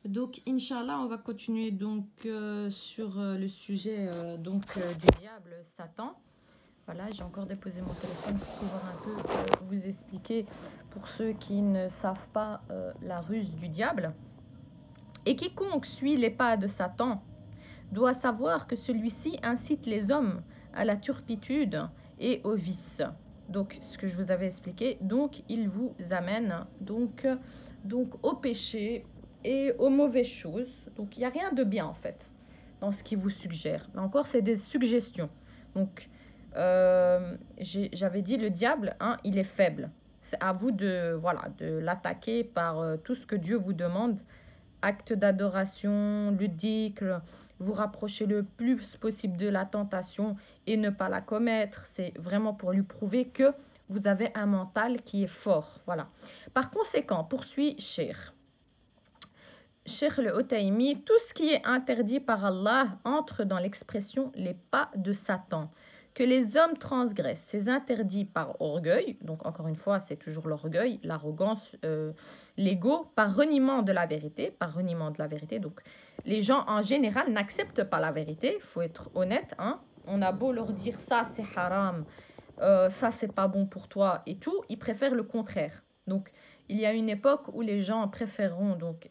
Donc, Inch'Allah, on va continuer donc sur le sujet du diable, Satan. Voilà, j'ai encore déposé mon téléphone pour pouvoir un peu vous expliquer pour ceux qui ne savent pas la ruse du diable. Et quiconque suit les pas de Satan doit savoir que celui-ci incite les hommes à la turpitude et au vice. Donc, ce que je vous avais expliqué, donc il vous amène donc au péché et aux mauvaises choses. Donc, il n'y a rien de bien en fait dans ce qu'il vous suggère. Là encore, c'est des suggestions. Donc, j'avais dit le diable, hein, il est faible. C'est à vous de l'attaquer par tout ce que Dieu vous demande. Acte d'adoration, ludique, vous rapprocher le plus possible de la tentation et ne pas la commettre. C'est vraiment pour lui prouver que vous avez un mental qui est fort. Voilà. Par conséquent, poursuit Cheikh le Utaymi, tout ce qui est interdit par Allah entre dans l'expression les pas de Satan. Que les hommes transgressent ces interdits par orgueil, donc encore une fois, c'est toujours l'orgueil, l'arrogance, l'ego, par reniement de la vérité, donc les gens en général n'acceptent pas la vérité, il faut être honnête, hein. On a beau leur dire ça c'est haram, ça c'est pas bon pour toi et tout, ils préfèrent le contraire. Donc il y a une époque où les gens préféreront donc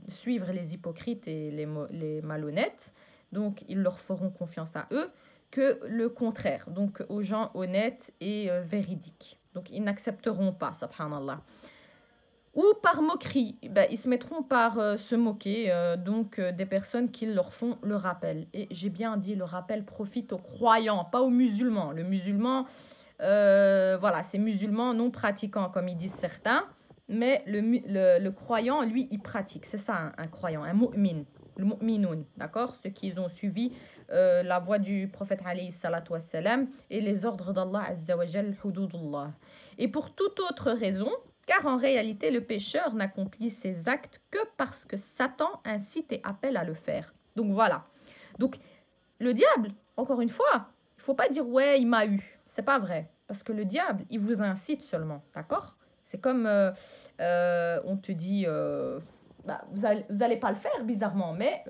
suivre les hypocrites et les malhonnêtes, donc ils leur feront confiance à eux, que le contraire, donc aux gens honnêtes et véridiques. Donc ils n'accepteront pas, subhanallah. Ou par moquerie, ils se mettront par se moquer des personnes qui leur font le rappel. Et j'ai bien dit, le rappel profite aux croyants, pas aux musulmans. Le musulman, c'est musulman non pratiquant, comme ils disent certains. Mais le croyant, lui, il pratique. C'est ça, un croyant, un mu'min. Le mu'minoun, d'accord? Ceux qui ont suivi la voie du prophète alayhi salatu wassalam et les ordres d'Allah azza wa jal, hududullah. Et pour toute autre raison, car en réalité le pécheur n'accomplit ses actes que parce que Satan incite et appelle à le faire. Donc voilà. Donc le diable, encore une fois, il ne faut pas dire ouais il m'a eu. C'est pas vrai. Parce que le diable, il vous incite seulement, d'accord? C'est comme on te dit vous allez pas le faire bizarrement, mais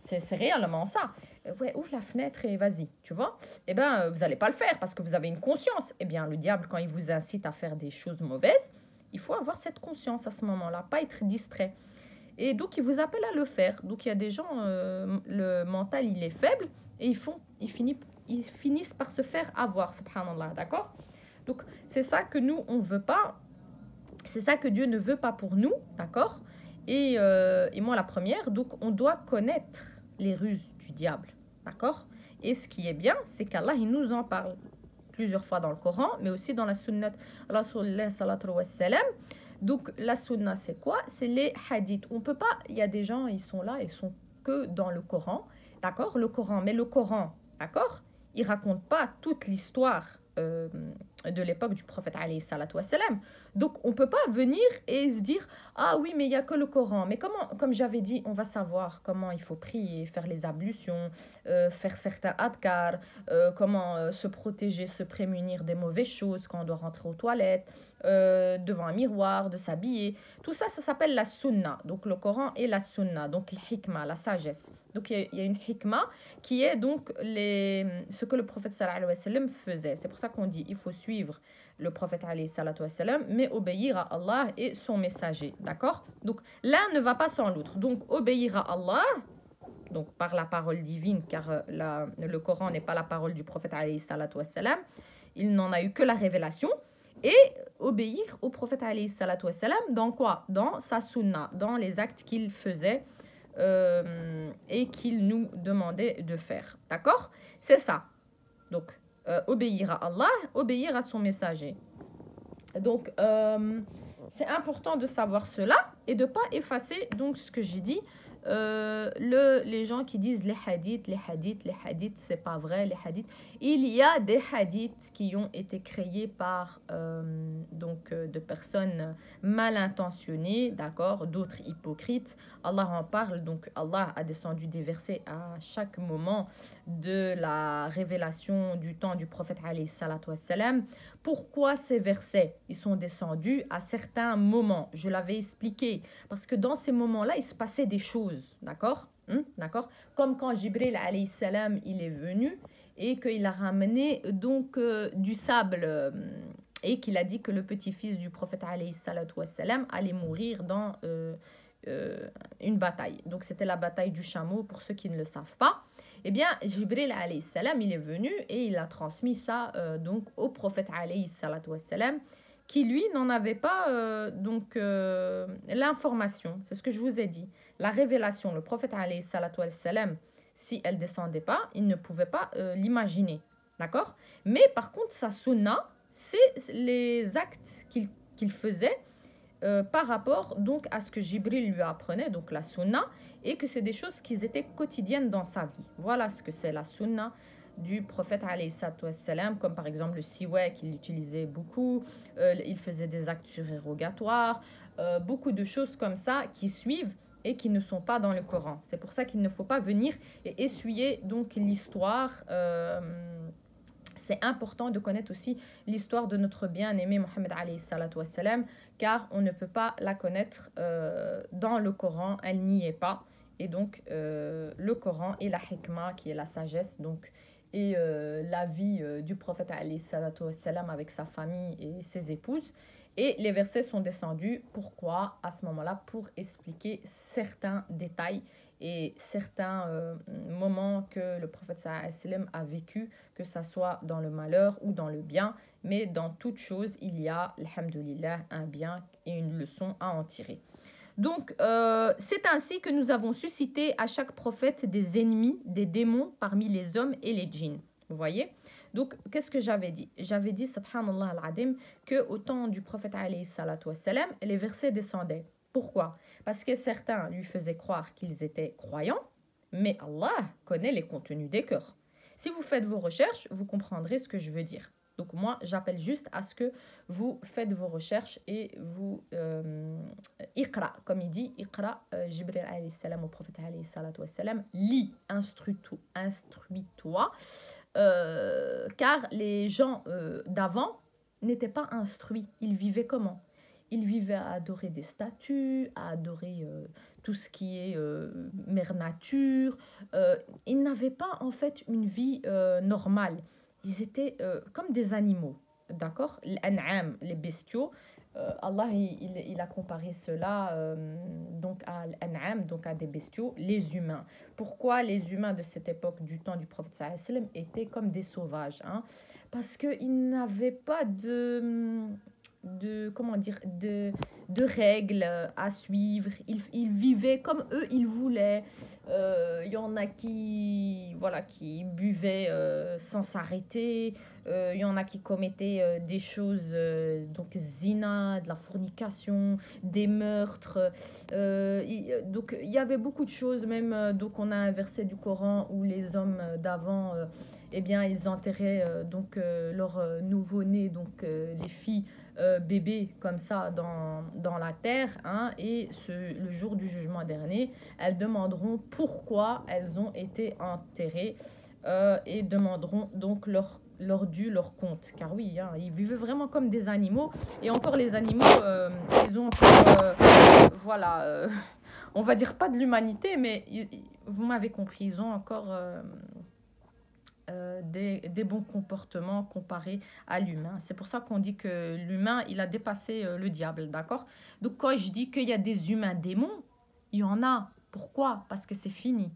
c'est réellement ça. Ouais, ouvre la fenêtre et vas-y, tu vois. Eh bien, vous n'allez pas le faire parce que vous avez une conscience. Eh bien, le diable, quand il vous incite à faire des choses mauvaises, il faut avoir cette conscience à ce moment-là, pas être distrait. Et donc, il vous appelle à le faire. Donc, il y a des gens, le mental, il est faible et ils finissent par se faire avoir, subhanallah, d'accord? Donc, c'est ça que nous, on ne veut pas. C'est ça que Dieu ne veut pas pour nous, d'accord? Et moi, la première, donc, on doit connaître les ruses du diable, d'accord? Et ce qui est bien, c'est qu'Allah, il nous en parle plusieurs fois dans le Coran, mais aussi dans la sunnat Rasulullah sallallahu alayhi wa sallam. Donc, la sunna, c'est quoi? C'est les hadiths. On peut pas, il y a des gens, ils sont là, ils sont que dans le Coran, d'accord? Le Coran, mais le Coran, d'accord? Il raconte pas toute l'histoire de l'époque du prophète alayhi salatu wassalam. Donc on peut pas venir et se dire ah oui mais il y a que le Coran. Mais comment, comme j'avais dit, on va savoir comment il faut prier, faire les ablutions, faire certains adkar, comment se protéger, se prémunir des mauvaises choses quand on doit rentrer aux toilettes, devant un miroir, de s'habiller. Tout ça, ça s'appelle la sunna. Donc le Coran et la sunna, donc le hikma, la sagesse. Donc il y a une hikma qui est donc ce que le prophète sallallahu alayhi wa sallam faisait. C'est pour ça qu'on dit il faut suivre le prophète alayhi salatu wa sallam, mais obéir à Allah et son messager. D'accord? Donc l'un ne va pas sans l'autre. Donc obéir à Allah, donc par la parole divine, car le Coran n'est pas la parole du prophète alayhi salatu wa sallam. Il n'en a eu que la révélation. Et obéir au prophète alayhi salatu wa sallam dans quoi? Dans sa sunna, dans les actes qu'il faisait et qu'il nous demandait de faire. D'accord? C'est ça. Donc, obéir à Allah, obéir à son messager. Donc, c'est important de savoir cela et de ne pas effacer donc, ce que j'ai dit les gens qui disent les hadiths, c'est pas vrai, les hadiths. Il y a des hadiths qui ont été créés par de personnes mal intentionnées, d'accord, d'autres hypocrites. Allah en parle, donc Allah a descendu des versets à chaque moment de la révélation du temps du prophète alayhi salatu wassalam. Pourquoi ces versets ils sont descendus à certains moments? Je l'avais expliqué, parce que dans ces moments-là, il se passait des choses, d'accord? D'accord? Comme quand Jibril alayhi salam, il est venu et qu'il a ramené donc du sable et qu'il a dit que le petit-fils du prophète alayhi salatu wassalam allait mourir dans une bataille. Donc c'était la bataille du chameau pour ceux qui ne le savent pas. Eh bien, Jibril alayhi salam, il est venu et il a transmis ça donc au prophète alayhi salatu wassalam, qui lui n'en avait pas l'information. C'est ce que je vous ai dit. La révélation, le prophète alayhi salatu wassalam, si elle descendait pas, il ne pouvait pas l'imaginer. D'accord? Mais par contre, sa sunna, c'est les actes qu'il faisait par rapport donc à ce que Jibril lui apprenait, donc la sunna, et que c'est des choses qui étaient quotidiennes dans sa vie. Voilà ce que c'est la sunna du prophète alayhi salatu wassalam, comme par exemple le siwak qu'il utilisait beaucoup, il faisait des actes surérogatoires, beaucoup de choses comme ça qui suivent et qui ne sont pas dans le Coran. C'est pour ça qu'il ne faut pas venir et essuyer donc l'histoire. C'est important de connaître aussi l'histoire de notre bien-aimé Mohammed alayhi salatu wassalam, car on ne peut pas la connaître dans le Coran, elle n'y est pas. Et donc, le Coran et la hikmah, qui est la sagesse, donc, et la vie du prophète alayhi salatu wassalam avec sa famille et ses épouses. Et les versets sont descendus. Pourquoi? À ce moment-là, pour expliquer certains détails et certains moments que le prophète sallallahu alayhi wa sallam a vécu, que ce soit dans le malheur ou dans le bien. Mais dans toute chose, il y a, alhamdoulilah, un bien et une leçon à en tirer. Donc, c'est ainsi que nous avons suscité à chaque prophète des ennemis, des démons parmi les hommes et les djinns. Vous voyez? Donc, qu'est-ce que j'avais dit? J'avais dit, subhanallah al-adim, qu'au temps du prophète alayhi salatu wassalam, les versets descendaient. Pourquoi? Parce que certains lui faisaient croire qu'ils étaient croyants, mais Allah connaît les contenus des cœurs. Si vous faites vos recherches, vous comprendrez ce que je veux dire. Donc moi, j'appelle juste à ce que vous faites vos recherches et vous iqra, comme il dit, iqra, Jibril alayhi salam au prophète alayhi salatu wassalam, lis, instruis-toi, car les gens d'avant n'étaient pas instruits. Ils vivaient comment? Ils vivaient à adorer des statues, à adorer tout ce qui est mère nature. Ils n'avaient pas en fait une vie normale. Ils étaient comme des animaux, d'accord? L'an'am, les bestiaux. Allah, il a comparé cela donc à l'an'am, donc à des bestiaux, les humains. Pourquoi les humains de cette époque, du temps du prophète sallallahu alayhi wa sallam, étaient comme des sauvages, hein? Parce qu'ils n'avaient pas comment dire, de règles à suivre. Ils vivaient comme eux, ils voulaient. Il y en a qui buvaient sans s'arrêter. Il y en a qui commettaient des choses, donc zina, de la fornication, des meurtres. Donc il y avait beaucoup de choses, même donc on a un verset du Coran où les hommes d'avant, eh bien ils enterraient leur nouveau-né, donc les filles bébés comme ça dans la terre, hein, et le jour du jugement dernier, elles demanderont pourquoi elles ont été enterrées et demanderont donc leur dû, leur compte. Car oui, hein, ils vivaient vraiment comme des animaux. Et encore les animaux, ils ont encore, on va dire pas de l'humanité, mais vous m'avez compris, ils ont encore des bons comportements comparés à l'humain. C'est pour ça qu'on dit que l'humain, il a dépassé le diable, d'accord? Donc quand je dis qu'il y a des humains démons, il y en a. Pourquoi? Parce que c'est fini.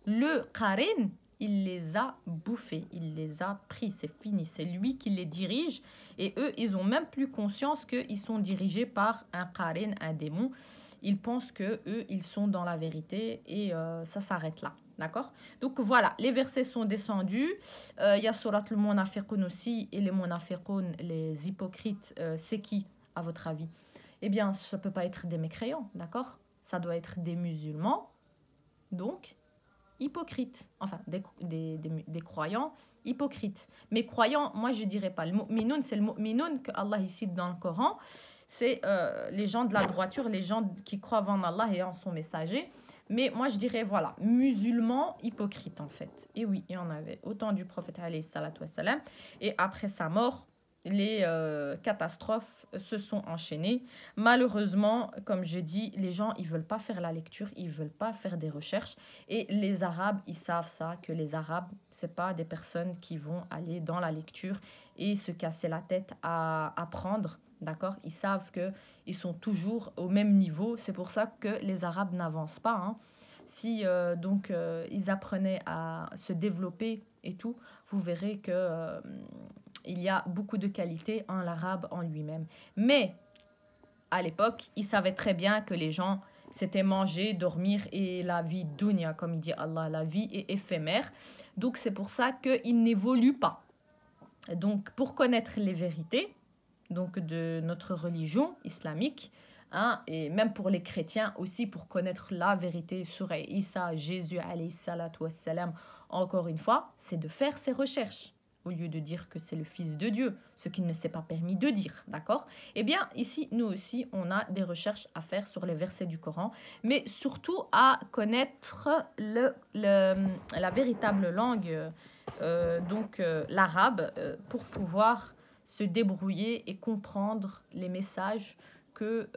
Le Qarin, il les a bouffés, il les a pris, c'est fini. C'est lui qui les dirige et eux, ils n'ont même plus conscience qu'ils sont dirigés par un Qarin, un démon. Ils pensent que eux, ils sont dans la vérité et ça s'arrête là. D'accord? Donc voilà, les versets sont descendus. Il y a Surat al-Munafiqun aussi. Et les Munafiqun, les hypocrites, c'est qui, à votre avis? Eh bien, ça ne peut pas être des mécréants, d'accord? Ça doit être des musulmans donc hypocrites. Enfin, des croyants hypocrites. Mais croyants, moi je dirais pas. Le mu'minoun, c'est le mu'minoun que Allah il cite dans le Coran. C'est les gens de la droiture, les gens qui croient en Allah et en son messager. Mais moi je dirais, voilà, musulmans hypocrites en fait. Et oui, il y en avait autant du prophète alayhi salatu wassalam. Et après sa mort, les catastrophes se sont enchaînées. Malheureusement, comme je dis, les gens, ils veulent pas faire la lecture, ils veulent pas faire des recherches. Et les Arabes, ils savent ça, que les Arabes, c'est pas des personnes qui vont aller dans la lecture et se casser la tête à apprendre. D'accord? Ils savent que ils sont toujours au même niveau. C'est pour ça que les Arabes n'avancent pas. Hein. Si ils apprenaient à se développer et tout, vous verrez que il y a beaucoup de qualités en l'arabe en lui-même. Mais à l'époque, ils savaient très bien que les gens c'était manger, dormir et la vie dunya, comme il dit Allah, la vie est éphémère. Donc c'est pour ça qu'ils n'évoluent pas. Donc pour connaître les vérités donc de notre religion islamique, hein, et même pour les chrétiens aussi, pour connaître la vérité sur Isa, Jésus, alayhi salatu wassalam, encore une fois, c'est de faire ses recherches au lieu de dire que c'est le Fils de Dieu, ce qu'il ne s'est pas permis de dire, d'accord? Eh bien, ici, nous aussi, on a des recherches à faire sur les versets du Coran, mais surtout à connaître la véritable langue, l'arabe, pour pouvoir se débrouiller et comprendre les messages que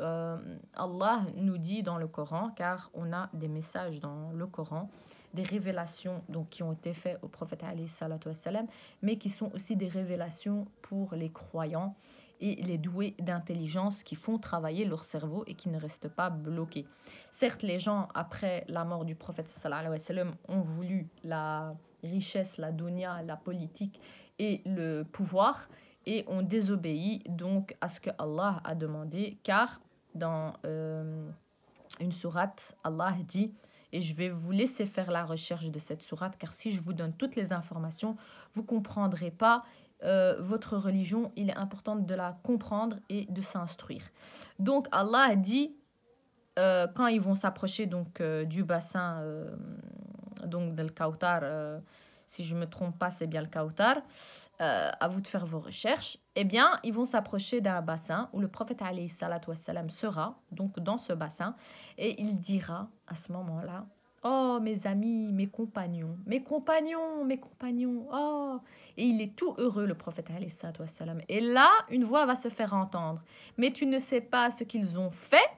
Allah nous dit dans le Coran, car on a des messages dans le Coran, des révélations donc, qui ont été faites au prophète alayhi salatu wassalam, mais qui sont aussi des révélations pour les croyants et les doués d'intelligence qui font travailler leur cerveau et qui ne restent pas bloqués. Certes, les gens, après la mort du prophète sallallahu alayhi wa sallam, ont voulu la richesse, la dunya, la politique et le pouvoir, et ont désobéi donc à ce que Allah a demandé, car dans une sourate, Allah dit, et je vais vous laisser faire la recherche de cette sourate, car si je vous donne toutes les informations, vous ne comprendrez pas votre religion. Il est important de la comprendre et de s'instruire. Donc Allah a dit, quand ils vont s'approcher donc du bassin donc del Kautar, si je ne me trompe pas, c'est bien le Kautar, à vous de faire vos recherches, eh bien, ils vont s'approcher d'un bassin où le prophète alayhi salatu wassalam sera, donc dans ce bassin, et il dira à ce moment-là, oh mes amis, mes compagnons, mes compagnons, mes compagnons, oh. Et il est tout heureux, le prophète alayhi salatu wassalam. Et là, une voix va se faire entendre, mais tu ne sais pas ce qu'ils ont fait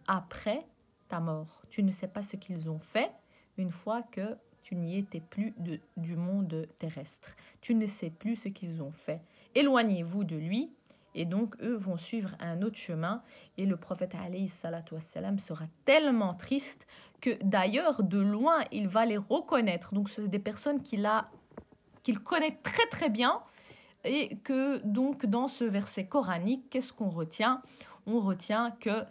après ta mort. Tu ne sais pas ce qu'ils ont fait une fois que tu n'y étais plus du monde terrestre. Tu ne sais plus ce qu'ils ont fait. Éloignez-vous de lui. Et donc, eux vont suivre un autre chemin. Et le prophète alayhi salatu wassalam sera tellement triste que d'ailleurs, de loin, il va les reconnaître. Donc, ce sont des personnes qu'il connaît très très bien. Et que donc, dans ce verset coranique, qu'est-ce qu'on retient ? On retient que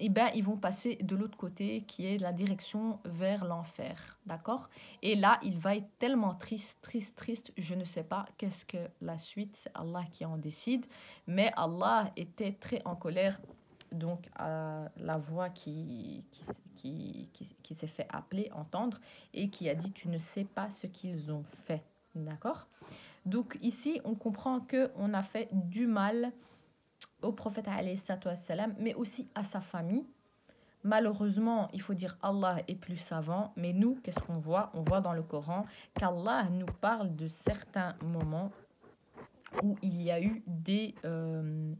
ils vont passer de l'autre côté, qui est la direction vers l'enfer, d'accord? Et là, il va être tellement triste, triste, triste, je ne sais pas qu'est-ce que la suite, c'est Allah qui en décide, mais Allah était très en colère, donc à la voix qui s'est fait appeler, entendre, et qui a dit, tu ne sais pas ce qu'ils ont fait, d'accord? Donc ici, on comprend qu'on a fait du mal au prophète alayhi salatu wassalam, mais aussi à sa famille. Malheureusement, il faut dire Allah est plus savant, mais nous, qu'est-ce qu'on voit? On voit dans le Coran qu'Allah nous parle de certains moments où il y a eu des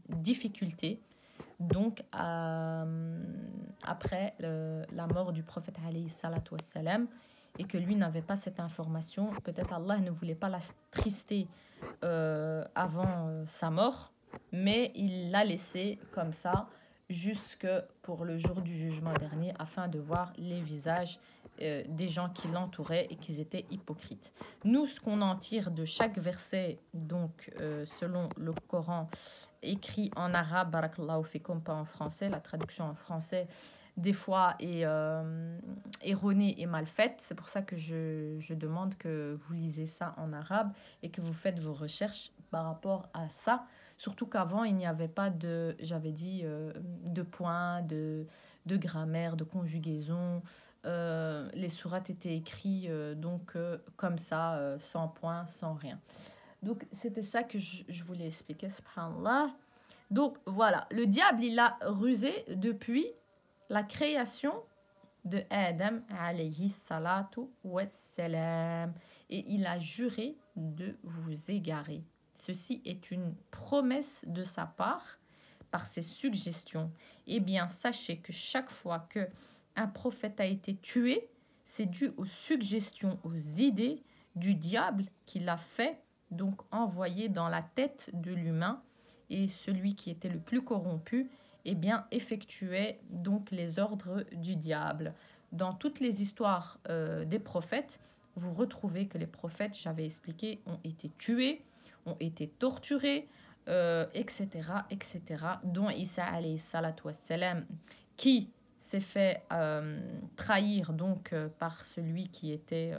difficultés. Donc, après la mort du prophète alayhi salatu wassalam, et que lui n'avait pas cette information, peut-être Allah ne voulait pas l'attrister avant sa mort, mais il l'a laissé comme ça jusque pour le jour du jugement dernier, afin de voir les visages des gens qui l'entouraient et qui étaient hypocrites. Nous, ce qu'on en tire de chaque verset, donc selon le Coran écrit en arabe, barakallahu fikum, pas en français, la traduction en français des fois est erronée et mal faite. C'est pour ça que je demande que vous lisez ça en arabe et que vous faites vos recherches par rapport à ça. Surtout qu'avant, il n'y avait pas de, j'avais dit, de points, de de grammaire, de conjugaison. Les sourates étaient écrits comme ça, sans point, sans rien. Donc c'était ça que je voulais expliquer, subhanallah. Donc voilà, le diable il a rusé depuis la création de Adam alayhi salatu wassalam. Et il a juré de vous égarer. Ceci est une promesse de sa part par ses suggestions. Eh bien, sachez que chaque fois que un prophète a été tué, c'est dû aux suggestions, aux idées du diable qu'il a fait, donc envoyer dans la tête de l'humain, et celui qui était le plus corrompu, eh bien, effectuait donc les ordres du diable. Dans toutes les histoires des prophètes, vous retrouvez que les prophètes, j'avais expliqué, ont été tués, ont été torturés, etc., etc., dont Isa alayhi salatu wassalam, qui s'est fait trahir donc par celui qui était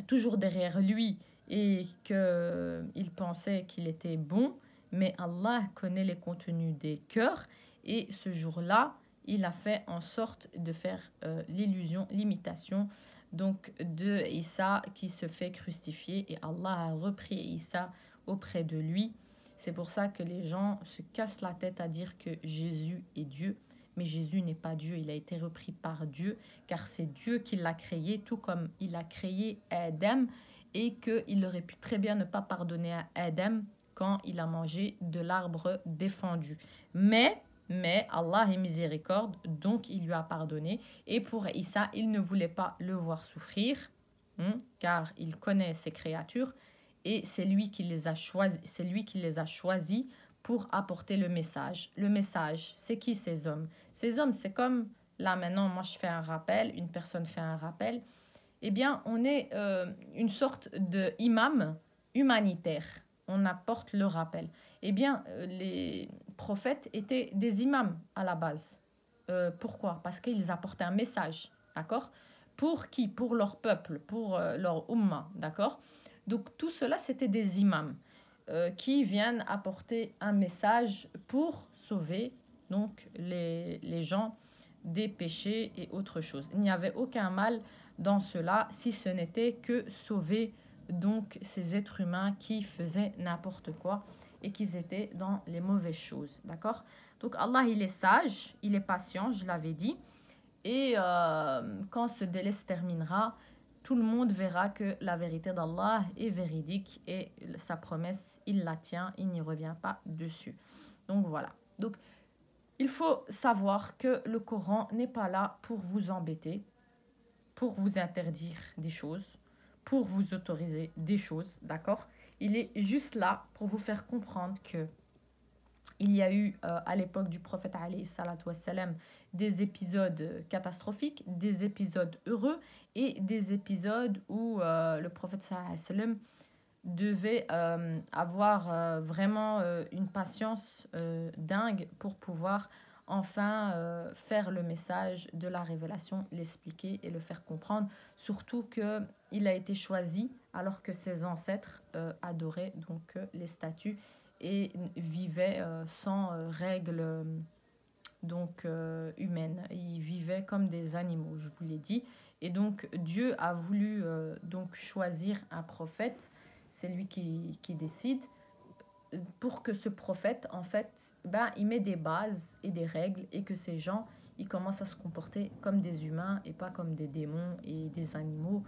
toujours derrière lui et qu'il pensait qu'il était bon, mais Allah connaît les contenus des cœurs et ce jour-là, il a fait en sorte de faire l'illusion, l'imitation donc de Isa qui se fait crucifier et Allah a repris Isa auprès de lui. C'est pour ça que les gens se cassent la tête à dire que Jésus est Dieu. Mais Jésus n'est pas Dieu, il a été repris par Dieu, car c'est Dieu qui l'a créé, tout comme il a créé Adam, et qu'il aurait pu très bien ne pas pardonner à Adam quand il a mangé de l'arbre défendu. Mais Allah est miséricorde, donc il lui a pardonné. Et pour Isa, il ne voulait pas le voir souffrir, car il connaît ses créatures, et c'est lui qui les a choisis, pour apporter le message. Le message, c'est qui ces hommes? Ces hommes, c'est comme, là maintenant, moi je fais un rappel, une personne fait un rappel, eh bien, on est une sorte d'imam humanitaire. On apporte le rappel. Eh bien, les prophètes étaient des imams à la base. Pourquoi? Parce qu'ils apportaient un message, d'accord? Pour qui? Pour leur peuple, pour leur umma, d'accord? Donc, tout cela, c'était des imams qui viennent apporter un message pour sauver donc les gens des péchés et autre chose. Il n'y avait aucun mal dans cela si ce n'était que sauver donc ces êtres humains qui faisaient n'importe quoi et qui étaient dans les mauvaises choses. D'accord? Donc Allah, il est sage, il est patient, je l'avais dit. Et quand ce délai se terminera, tout le monde verra que la vérité d'Allah est véridique et sa promesse, il la tient, il n'y revient pas dessus. Donc voilà. Donc il faut savoir que le Coran n'est pas là pour vous embêter, pour vous interdire des choses, pour vous autoriser des choses, d'accord? Il est juste là pour vous faire comprendre que il y a eu à l'époque du prophète alayhi salatu wassalam des épisodes catastrophiques, des épisodes heureux et des épisodes où le prophète sallallahu alayhi wa sallam devait avoir vraiment une patience dingue pour pouvoir enfin faire le message de la révélation, l'expliquer et le faire comprendre. Surtout qu'il a été choisi alors que ses ancêtres adoraient donc les statues et vivaient sans règles humaines. Ils vivaient comme des animaux, je vous l'ai dit. Et donc Dieu a voulu donc choisir un prophète, c'est lui qui décide, pour que ce prophète, en fait, il met des bases et des règles et que ces gens, ils commencent à se comporter comme des humains et pas comme des démons et des animaux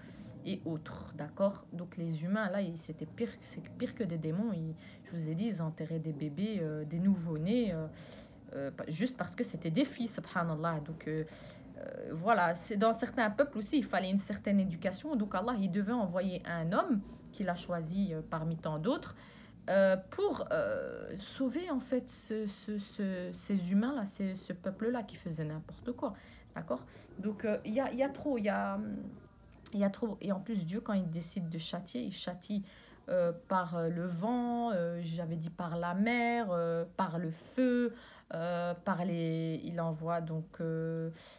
et autres, d'accord? Donc les humains, là, c'est pire que des démons. Je vous ai dit, ils enterraient des bébés, des nouveau-nés, juste parce que c'était des filles, subhanallah. Donc voilà, c'est dans certains peuples aussi, il fallait une certaine éducation. Donc Allah, il devait envoyer un homme qu'il a choisi parmi tant d'autres pour sauver en fait ces humains-là, ce peuple-là qui faisait n'importe quoi. D'accord? Donc il y a trop. Et en plus, Dieu, quand il décide de châtier, il châtie par le vent, j'avais dit par la mer, par le feu, il envoie donc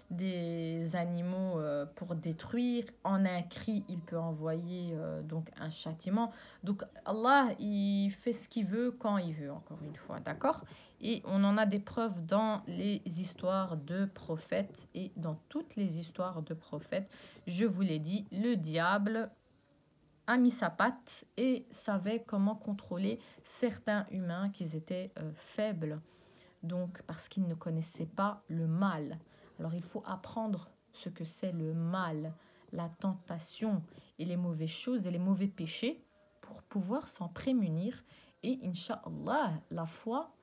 des animaux pour détruire. En un cri, il peut envoyer donc un châtiment. Donc Allah, il fait ce qu'il veut quand il veut, encore une fois, d'accord? Et on en a des preuves dans les histoires de prophètes et dans toutes les histoires de prophètes. Je vous l'ai dit, le diable a mis sa patte et savait comment contrôler certains humains qui étaient faibles, donc parce qu'ils ne connaissaient pas le mal. Alors il faut apprendre ce que c'est le mal, la tentation et les mauvaises choses et les mauvais péchés pour pouvoir s'en prémunir. Et Inch'Allah, la foi,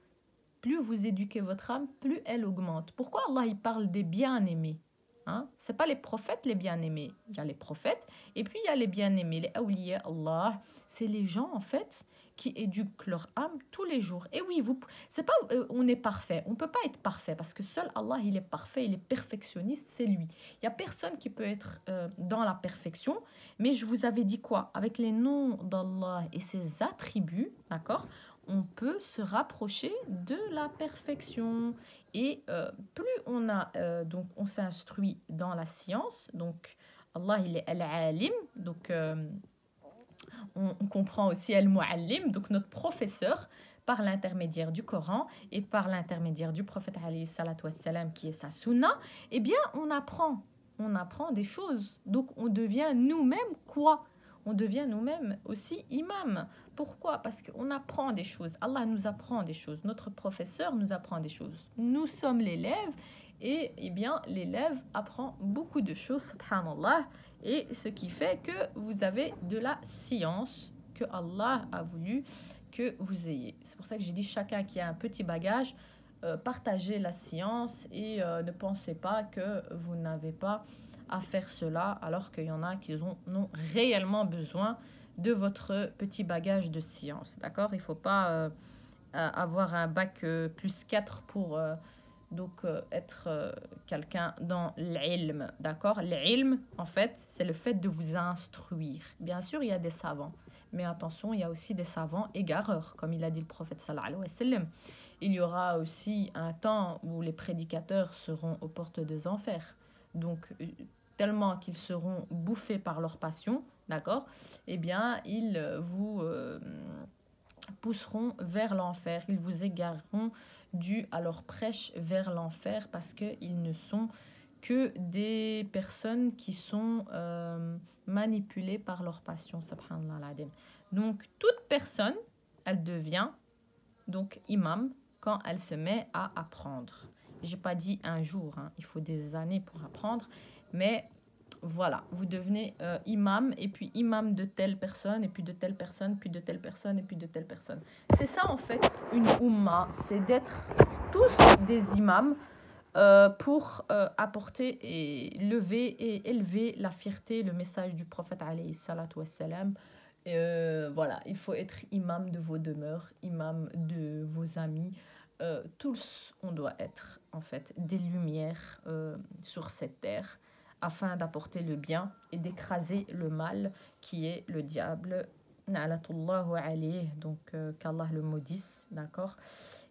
plus vous éduquez votre âme, plus elle augmente. Pourquoi Allah il parle des bien-aimés? Hein? Ce n'est pas les prophètes les bien-aimés. Il y a les prophètes et puis il y a les bien-aimés, les awliya Allah. C'est les gens en fait qui éduquent leur âme tous les jours. Et oui, c'est pas on est parfait. On ne peut pas être parfait parce que seul Allah il est parfait, il est perfectionniste, c'est lui. Il n'y a personne qui peut être dans la perfection. Mais je vous avais dit quoi? Avec les noms d'Allah et ses attributs, d'accord, on peut se rapprocher de la perfection. Et plus donc on s'instruit dans la science, donc Allah il est al-alim, donc on comprend aussi al-muallim, donc notre professeur par l'intermédiaire du Coran et par l'intermédiaire du prophète alayhi salatu wassalam qui est sa sunna, eh bien on apprend des choses. Donc on devient nous-mêmes quoi? On devient nous-mêmes aussi imam. Pourquoi? Parce qu'on apprend des choses. Allah nous apprend des choses. Notre professeur nous apprend des choses. Nous sommes l'élève et eh bien l'élève apprend beaucoup de choses, subhanallah. Et ce qui fait que vous avez de la science que Allah a voulu que vous ayez. C'est pour ça que j'ai dit chacun qui a un petit bagage, partagez la science et ne pensez pas que vous n'avez pas à faire cela alors qu'il y en a qui ont réellement besoin de votre petit bagage de science. D'accord? Il ne faut pas avoir un bac plus 4 pour être quelqu'un dans l'ilm. D'accord? L'ilm, en fait, c'est le fait de vous instruire. Bien sûr, il y a des savants. Mais attention, il y a aussi des savants égareurs, comme il a dit le prophète sallallahu alayhi wa sallam. Il y aura aussi un temps où les prédicateurs seront aux portes des enfers. Donc, tellement qu'ils seront bouffés par leur passion, d'accord? Eh bien, ils vous pousseront vers l'enfer. Ils vous égareront dû à leur prêche vers l'enfer parce qu'ils ne sont que des personnes qui sont manipulées par leur passion. Subhanallah al-Adim. Donc, toute personne, elle devient donc imam quand elle se met à apprendre. J'ai pas dit un jour, hein, il faut des années pour apprendre, mais voilà, vous devenez imam et puis imam de telle personne et puis de telle personne, puis de telle personne et puis de telle personne. C'est ça en fait une umma, c'est d'être tous des imams pour apporter et lever et élever la fierté, le message du prophète alayhi salatu wassalam. Voilà, il faut être imam de vos demeures, imam de vos amis. Tous, on doit être en fait des lumières sur cette terre afin d'apporter le bien et d'écraser le mal qui est le diable. Na'latullahu alayh, donc qu'Allah le maudisse, d'accord?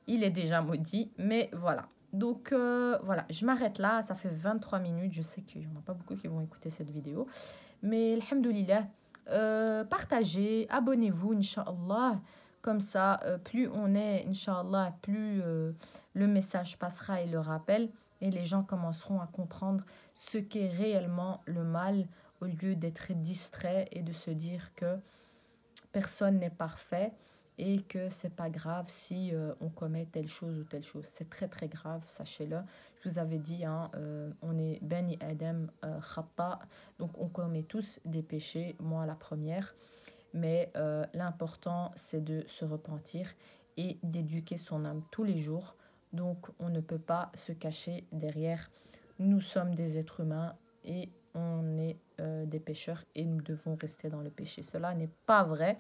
Il est déjà maudit, mais voilà. Donc voilà, je m'arrête là, ça fait 23 minutes, je sais qu'il n'y en a pas beaucoup qui vont écouter cette vidéo, mais alhamdoulilah, partagez, abonnez-vous, Inch'Allah, comme ça, plus on est, Inch'Allah, plus le message passera et le rappel, et les gens commenceront à comprendre ce qu'est réellement le mal, au lieu d'être distrait et de se dire que personne n'est parfait et que c'est pas grave si on commet telle chose ou telle chose. C'est très très grave, sachez-le. Je vous avais dit, hein, on est Bani Adam Khata, donc on commet tous des péchés, moi la première. Mais l'important, c'est de se repentir et d'éduquer son âme tous les jours. Donc on ne peut pas se cacher derrière. Nous sommes des êtres humains et on est des pécheurs et nous devons rester dans le péché. Cela n'est pas vrai.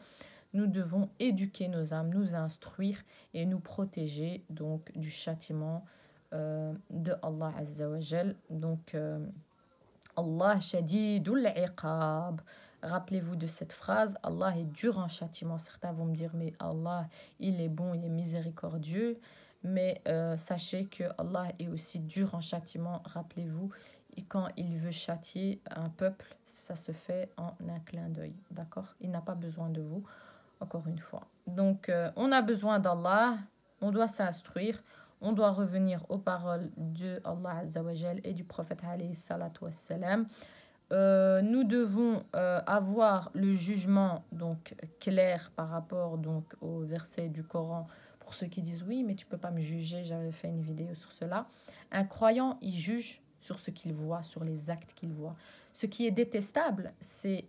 Nous devons éduquer nos âmes, nous instruire et nous protéger donc du châtiment de Allah Azza wa Jal. Donc Allah shadidul iqab. Rappelez-vous de cette phrase, Allah est dur en châtiment. Certains vont me dire, mais Allah, il est bon, il est miséricordieux. Mais sachez que Allah est aussi dur en châtiment. Rappelez-vous, et quand il veut châtier un peuple, ça se fait en un clin d'œil. D'accord? Il n'a pas besoin de vous, encore une fois. Donc, on a besoin d'Allah, on doit s'instruire, on doit revenir aux paroles de Allah Azza wa Jal et du prophète alayhi salatu wassalam. Nous devons avoir le jugement donc clair par rapport donc au verset du Coran. Pour ceux qui disent oui, mais tu peux pas me juger, j'avais fait une vidéo sur cela. Un croyant, il juge sur ce qu'il voit, sur les actes qu'il voit. Ce qui est détestable, c'est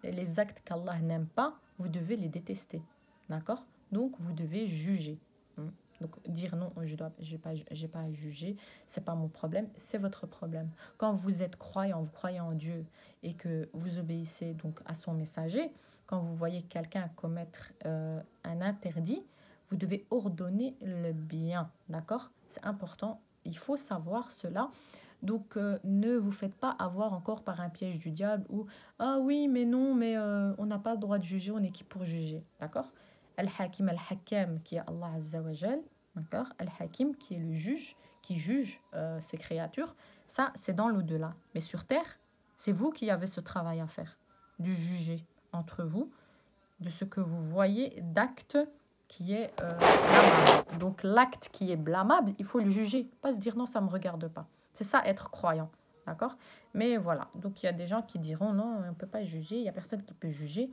les actes qu'Allah n'aime pas, vous devez les détester. D'accord? Donc, vous devez juger. Donc, dire non, j'ai pas à juger, c'est pas mon problème, c'est votre problème. Quand vous êtes croyant, vous croyez en Dieu et que vous obéissez donc à son messager, quand vous voyez quelqu'un commettre un interdit, vous devez ordonner le bien, d'accord? C'est important, il faut savoir cela. Donc, ne vous faites pas avoir encore par un piège du diable ou « Ah oui, mais non, mais on n'a pas le droit de juger, on est qui pour juger ?» D'accord? Al-Hakim Al-Hakkam qui est Allah Azza wa Jal, d'accord? Al-Hakim qui est le juge, qui juge ses créatures. Ça, c'est dans l'au-delà. Mais sur terre, c'est vous qui avez ce travail à faire, du juger entre vous, de ce que vous voyez d'acte qui est blâmable. Donc l'acte qui est blâmable, il faut le juger, pas se dire non, ça ne me regarde pas. C'est ça être croyant, d'accord? Mais voilà, donc il y a des gens qui diront non, on ne peut pas juger, il n'y a personne qui peut juger.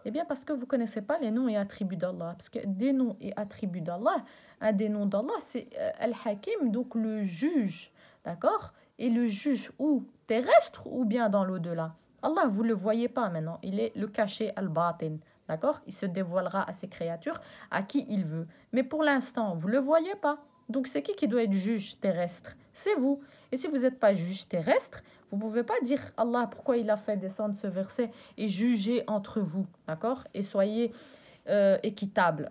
Eh bien parce que vous ne connaissez pas les noms et attributs d'Allah. Parce que des noms et attributs d'Allah, un des noms d'Allah, c'est Al-Hakim, donc le juge, d'accord? Et le juge où? Terrestre ou bien dans l'au-delà? Allah, vous ne le voyez pas maintenant, il est le caché Al-Batin. D'accord? Il se dévoilera à ses créatures, à qui il veut. Mais pour l'instant, vous ne le voyez pas. Donc c'est qui doit être juge terrestre? C'est vous. Et si vous n'êtes pas juge terrestre, vous ne pouvez pas dire Allah, pourquoi il a fait descendre ce verset et juger entre vous. D'accord? Et soyez équitables.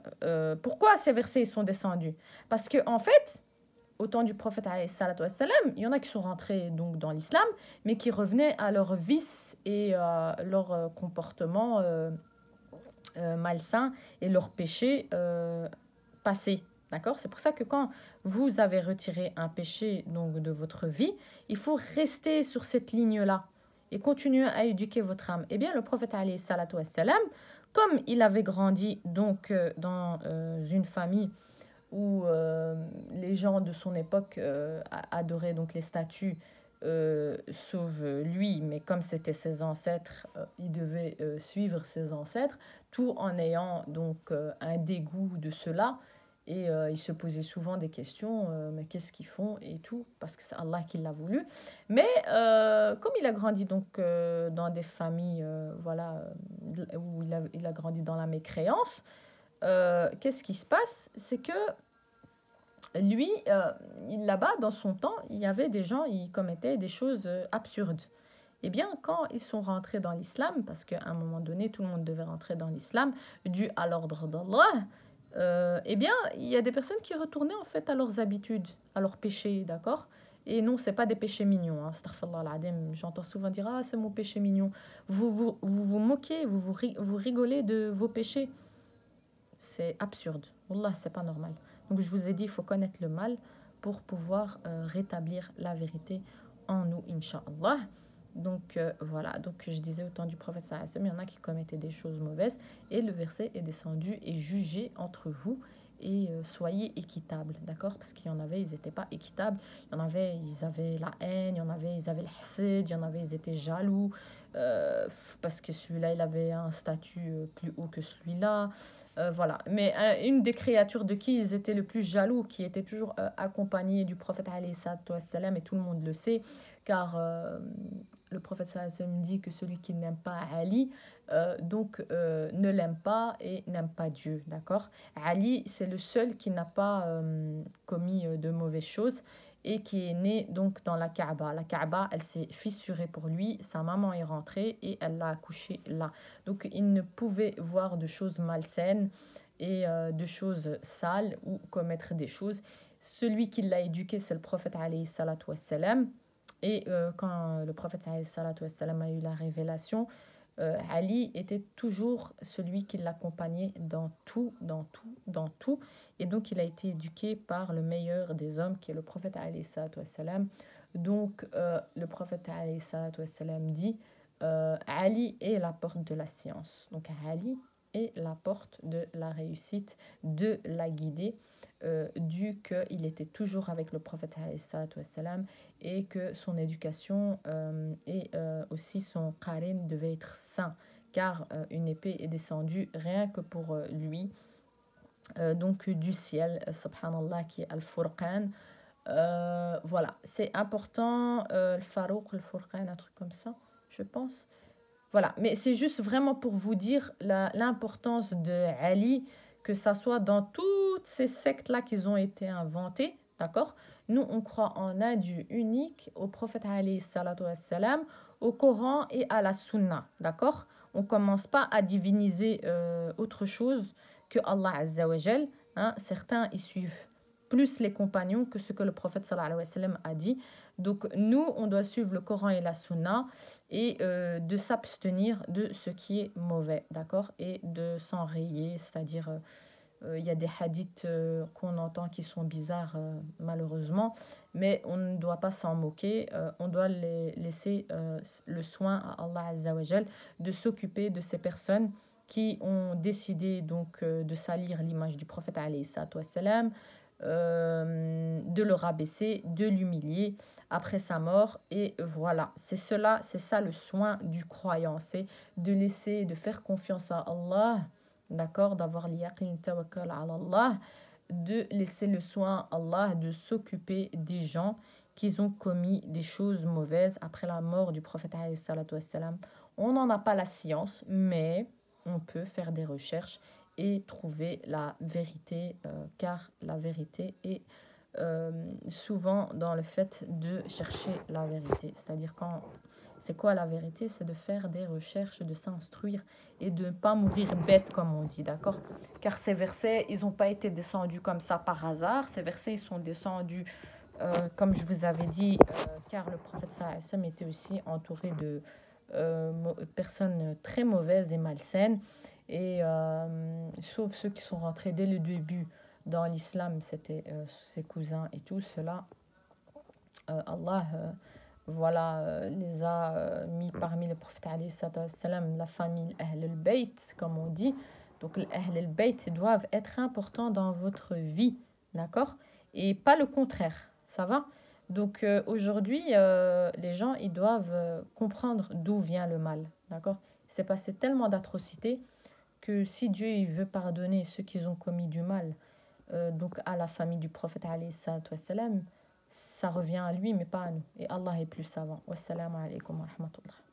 Pourquoi ces versets sont descendus? Parce que en fait, au temps du prophète, il y en a qui sont rentrés donc, dans l'islam, mais qui revenaient à leur vice et leur comportement malsains et leurs péchés passés. D'accord? C'est pour ça que quand vous avez retiré un péché donc, de votre vie, il faut rester sur cette ligne-là et continuer à éduquer votre âme. Eh bien, le prophète, alayhi salatu wassalam, comme il avait grandi donc, dans une famille où les gens de son époque adoraient donc, les statues, sauf lui, mais comme c'était ses ancêtres, il devait suivre ses ancêtres, tout en ayant donc un dégoût de cela. Et il se posait souvent des questions, mais qu'est-ce qu'ils font et tout, parce que c'est Allah qui l'a voulu. Mais comme il a grandi donc dans des familles, voilà, où il a grandi dans la mécréance, qu'est-ce qui se passe? C'est que lui, là-bas, dans son temps, il y avait des gens, ils commettaient des choses absurdes. Eh bien, quand ils sont rentrés dans l'islam, parce qu'à un moment donné, tout le monde devait rentrer dans l'islam, dû à l'ordre d'Allah, eh bien, il y a des personnes qui retournaient en fait à leurs habitudes, à leurs péchés, d'accord? Et non, c'est pas des péchés mignons. Hein. Astaghfirullah al-Azim. J'entends souvent dire ah c'est mon péché mignon. Vous moquez, vous rigolez de vos péchés. C'est absurde. Wallah, c'est pas normal. Donc je vous ai dit, il faut connaître le mal pour pouvoir rétablir la vérité en nous, Inch'Allah. Donc voilà, donc je disais au temps du prophète sallallahu alayhi wa sallam, il y en a qui commettaient des choses mauvaises et le verset est descendu et jugez entre vous et soyez équitables, d'accord? Parce qu'il y en avait, ils n'étaient pas équitables, il y en avait, ils avaient la haine, il y en avait, ils avaient le hased, il y en avait, ils étaient jaloux parce que celui-là, il avait un statut plus haut que celui-là. Voilà. Mais une des créatures de qui ils étaient le plus jaloux, qui était toujours accompagnée du prophète alayhi salatu wassalam, et tout le monde le sait, car le prophète sallallahu alayhi wa sallam dit que celui qui n'aime pas Ali, ne l'aime pas et n'aime pas Dieu, d'accord? Ali, c'est le seul qui n'a pas commis de mauvaises choses et qui est né donc dans la Kaaba. La Kaaba, elle s'est fissurée pour lui, sa maman est rentrée et elle l'a accouché là. Donc il ne pouvait voir de choses malsaines et de choses sales ou commettre des choses. Celui qui l'a éduqué, c'est le prophète alayhi salatu wassalam. Et quand le prophète alayhi salatu wassalam a eu la révélation, Ali était toujours celui qui l'accompagnait dans tout, dans tout, dans tout. Et donc, il a été éduqué par le meilleur des hommes, qui est le prophète alayhi salatu wassalam. Donc, le prophète alayhi salatu wassalam dit Ali est la porte de la science. Donc, Ali est la porte de la réussite, de la guidée, dû qu'il était toujours avec le prophète alayhi salatu wassalam et que son éducation et aussi son qarin devait être sain, car une épée est descendue rien que pour lui, donc du ciel, subhanallah, qui est Al-Furqan. Voilà, c'est important, le Farouq, le Furqan, un truc comme ça, je pense. Voilà, mais c'est juste vraiment pour vous dire l'importance de Ali, que ça soit dans toutes ces sectes-là qu'ils ont été inventées, d'accord? Nous, on croit en un Dieu unique, au prophète alayhi salatu wassalam, au Coran et à la Sunna, d'accord? On ne commence pas à diviniser autre chose que Allah Azza wa Jal, hein. Certains, ils suivent plus les compagnons que ce que le prophète sallallahu alayhi wa sallam a dit. Donc nous, on doit suivre le Coran et la Sunna et de s'abstenir de ce qui est mauvais, d'accord? Et de s'enrayer, c'est-à-dire, il y a des hadiths qu'on entend qui sont bizarres, malheureusement, mais on ne doit pas s'en moquer, on doit laisser le soin à Allah Azza wa Jal de s'occuper de ces personnes qui ont décidé donc de salir l'image du prophète alayhi salatu wassalam, de le rabaisser, de l'humilier après sa mort. Et voilà, c'est cela, c'est ça le soin du croyant, c'est de laisser, de faire confiance à Allah, d'accord, d'avoir l'yaqin tawakkal ala Allah, de laisser le soin à Allah de s'occuper des gens qui ont commis des choses mauvaises après la mort du prophète alayhi salatu wassalam. On n'en a pas la science, mais on peut faire des recherches et trouver la vérité, car la vérité est souvent dans le fait de chercher la vérité. C'est-à-dire c'est quoi la vérité? C'est de faire des recherches, de s'instruire et de ne pas mourir bête, comme on dit, d'accord? Car ces versets, ils n'ont pas été descendus comme ça par hasard. Ces versets, ils sont descendus, comme je vous avais dit, car le prophète sallallahu alayhi wa sallam était aussi entouré de personnes très mauvaises et malsaines. Et sauf ceux qui sont rentrés dès le début dans l'islam, c'était ses cousins et tout cela. Allah voilà, les a mis parmi le prophète alayhi salam, la famille Ahl al-Bayt, comme on dit. Donc les Ahl al-Bayt doivent être importants dans votre vie, d'accord? Et pas le contraire, ça va? Donc aujourd'hui, les gens, ils doivent comprendre d'où vient le mal, d'accord? Il s'est passé tellement d'atrocités que si Dieu il veut pardonner ceux qui ont commis du mal, donc à la famille du prophète alayhi salatu wassalam, ça revient à lui mais pas à nous. Et Allah est plus savant. Wassalamu alaikum wa rahmatullah.